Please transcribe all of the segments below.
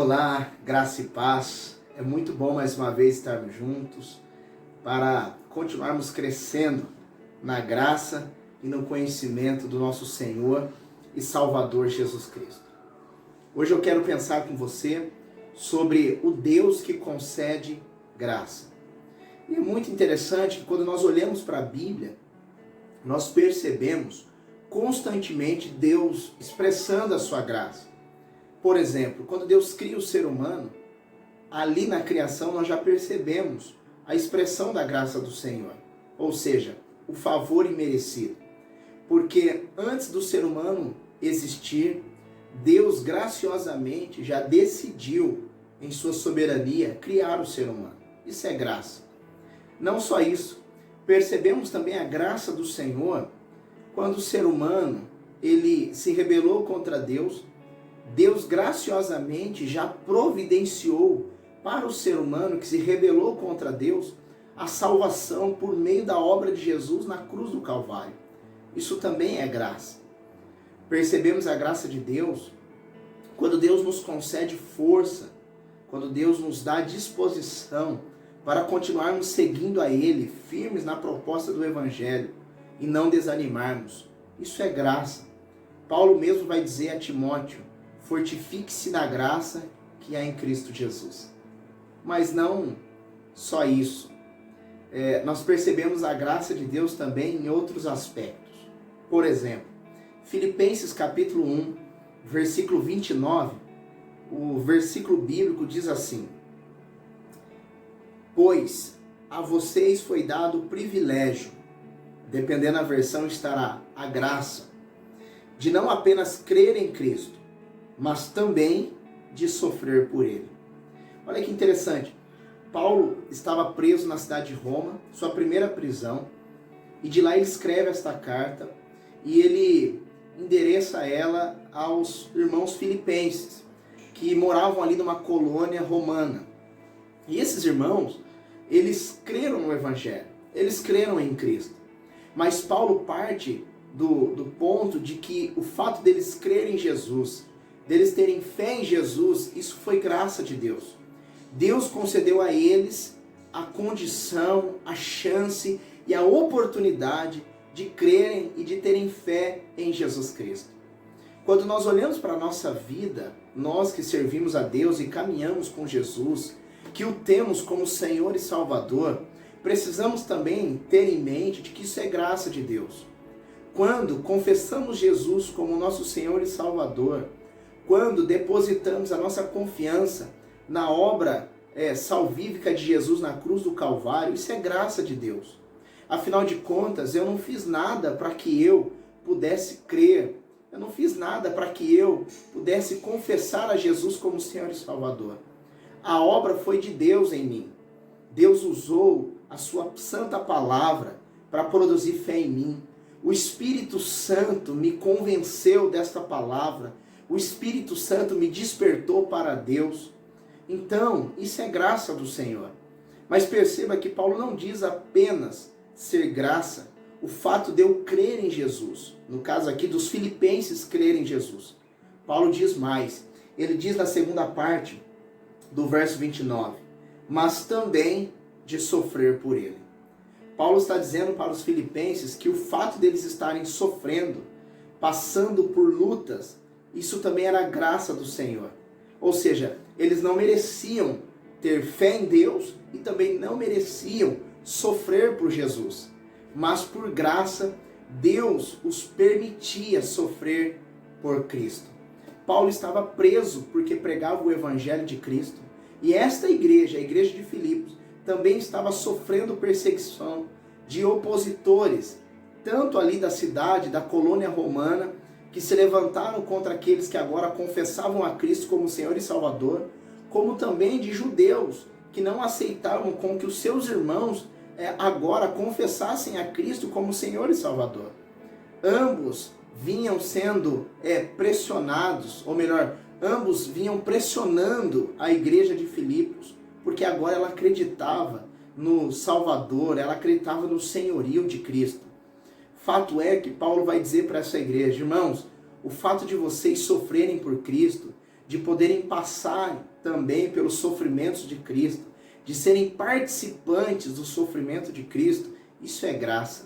Olá, graça e paz. É muito bom mais uma vez estarmos juntos para continuarmos crescendo na graça e no conhecimento do nosso Senhor e Salvador Jesus Cristo. Hoje eu quero pensar com você sobre o Deus que concede graça. E é muito interessante que quando nós olhamos para a Bíblia, nós percebemos constantemente Deus expressando a sua graça. Por exemplo, quando Deus cria o ser humano, ali na criação nós já percebemos a expressão da graça do Senhor, ou seja, o favor imerecido. Porque antes do ser humano existir, Deus graciosamente já decidiu, em sua soberania, criar o ser humano. Isso é graça. Não só isso, percebemos também a graça do Senhor quando o ser humano ele se rebelou contra Deus. Deus graciosamente já providenciou para o ser humano que se rebelou contra Deus a salvação por meio da obra de Jesus na cruz do Calvário. Isso também é graça. Percebemos a graça de Deus quando Deus nos concede força, quando Deus nos dá disposição para continuarmos seguindo a Ele, firmes na proposta do Evangelho e não desanimarmos. Isso é graça. Paulo mesmo vai dizer a Timóteo: fortifique-se na graça que há em Cristo Jesus. Mas não só isso. Nós percebemos a graça de Deus também em outros aspectos. Por exemplo, Filipenses capítulo 1, versículo 29, o versículo bíblico diz assim: pois a vocês foi dado o privilégio, dependendo da versão estará a graça, de não apenas crer em Cristo, mas também de sofrer por Ele. Olha que interessante. Paulo estava preso na cidade de Roma, sua primeira prisão, e de lá ele escreve esta carta e ele endereça ela aos irmãos filipenses, que moravam ali numa colônia romana. E esses irmãos, eles creram no Evangelho, eles creram em Cristo. Mas Paulo parte do ponto de que o fato deles crerem em Jesus, deles terem fé em Jesus, isso foi graça de Deus. Deus concedeu a eles a condição, a chance e a oportunidade de crerem e de terem fé em Jesus Cristo. Quando nós olhamos para a nossa vida, nós que servimos a Deus e caminhamos com Jesus, que o temos como Senhor e Salvador, precisamos também ter em mente de que isso é graça de Deus. Quando confessamos Jesus como nosso Senhor e Salvador, quando depositamos a nossa confiança na obra salvífica de Jesus na cruz do Calvário, isso é graça de Deus. Afinal de contas, eu não fiz nada para que eu pudesse crer, eu não fiz nada para que eu pudesse confessar a Jesus como Senhor e Salvador. A obra foi de Deus em mim. Deus usou a sua santa palavra para produzir fé em mim. O Espírito Santo me convenceu desta palavra. O Espírito Santo me despertou para Deus. Então, isso é graça do Senhor. Mas perceba que Paulo não diz apenas ser graça o fato de eu crer em Jesus. No caso aqui dos filipenses crerem em Jesus. Paulo diz mais. Ele diz na segunda parte do verso 29. Mas também de sofrer por ele. Paulo está dizendo para os filipenses que o fato deles estarem sofrendo, passando por lutas, isso também era a graça do Senhor. Ou seja, eles não mereciam ter fé em Deus e também não mereciam sofrer por Jesus. Mas por graça, Deus os permitia sofrer por Cristo. Paulo estava preso porque pregava o Evangelho de Cristo. E esta igreja, a igreja de Filipos, também estava sofrendo perseguição de opositores, tanto ali da cidade, da colônia romana, que se levantaram contra aqueles que agora confessavam a Cristo como Senhor e Salvador, como também de judeus que não aceitavam com que os seus irmãos agora confessassem a Cristo como Senhor e Salvador. Ambos vinham sendo pressionados, ou melhor, ambos vinham pressionando a igreja de Filipos, porque agora ela acreditava no Salvador, ela acreditava no senhorio de Cristo. Fato é que Paulo vai dizer para essa igreja: irmãos, o fato de vocês sofrerem por Cristo, de poderem passar também pelos sofrimentos de Cristo, de serem participantes do sofrimento de Cristo, isso é graça.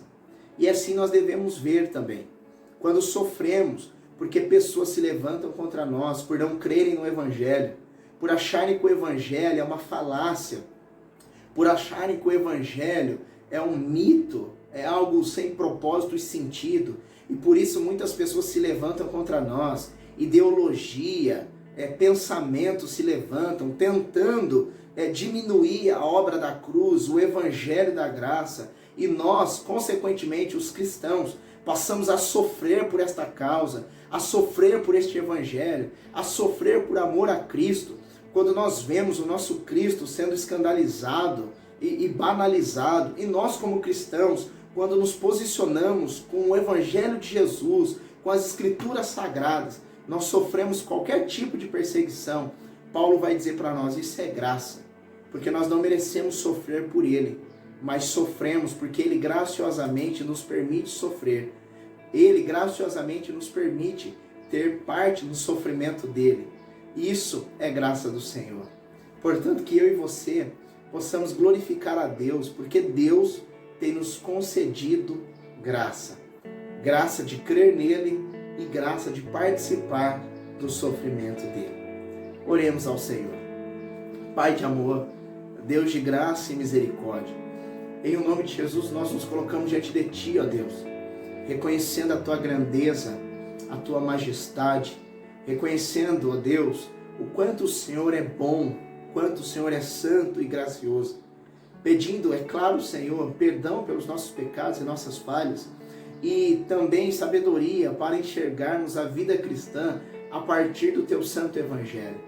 E assim nós devemos ver também. Quando sofremos, porque pessoas se levantam contra nós por não crerem no Evangelho, por acharem que o Evangelho é uma falácia, por acharem que o Evangelho é um mito, é algo sem propósito e sentido, e por isso muitas pessoas se levantam contra nós, ideologia, pensamentos se levantam, tentando diminuir a obra da cruz, o Evangelho da graça, e nós, consequentemente, os cristãos, passamos a sofrer por esta causa, a sofrer por este Evangelho, a sofrer por amor a Cristo, quando nós vemos o nosso Cristo sendo escandalizado e banalizado, e nós como cristãos, quando nos posicionamos com o Evangelho de Jesus, com as Escrituras Sagradas, nós sofremos qualquer tipo de perseguição. Paulo vai dizer para nós, isso é graça, porque nós não merecemos sofrer por Ele, mas sofremos porque Ele graciosamente nos permite sofrer. Ele graciosamente nos permite ter parte no sofrimento dele. Isso é graça do Senhor. Portanto, que eu e você possamos glorificar a Deus, porque Deus tem nos concedido graça. Graça de crer nele e graça de participar do sofrimento dele. Oremos ao Senhor. Pai de amor, Deus de graça e misericórdia, em o nome de Jesus nós nos colocamos diante de Ti, ó Deus, reconhecendo a Tua grandeza, a Tua majestade, reconhecendo, ó Deus, o quanto o Senhor é bom, quanto o Senhor é santo e gracioso, pedindo, é claro, Senhor, perdão pelos nossos pecados e nossas falhas, e também sabedoria para enxergarmos a vida cristã a partir do Teu santo Evangelho.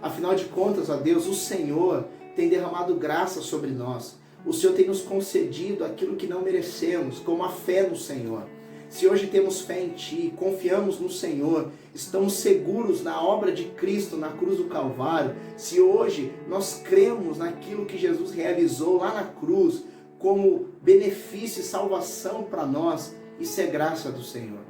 Afinal de contas, ó Deus, o Senhor tem derramado graça sobre nós. O Senhor tem nos concedido aquilo que não merecemos, como a fé no Senhor. Se hoje temos fé em Ti, confiamos no Senhor, estamos seguros na obra de Cristo na cruz do Calvário, se hoje nós cremos naquilo que Jesus realizou lá na cruz, como benefício e salvação para nós, isso é graça do Senhor.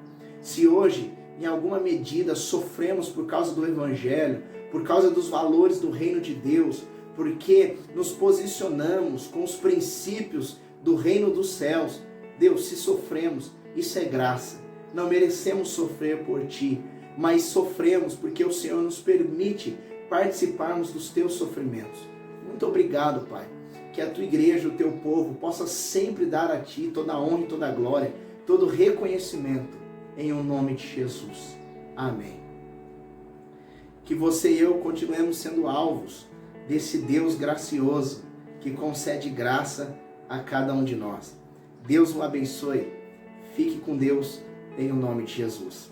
Se hoje, em alguma medida, sofremos por causa do Evangelho, por causa dos valores do reino de Deus, porque nos posicionamos com os princípios do reino dos céus, Deus, se sofremos, isso é graça. Não merecemos sofrer por Ti, mas sofremos porque o Senhor nos permite participarmos dos Teus sofrimentos. Muito obrigado, Pai. Que a Tua igreja, o Teu povo, possa sempre dar a Ti toda a honra e toda a glória, todo o reconhecimento, em o nome de Jesus. Amém. Que você e eu continuemos sendo alvos desse Deus gracioso que concede graça a cada um de nós. Deus o abençoe. Fique com Deus em o nome de Jesus.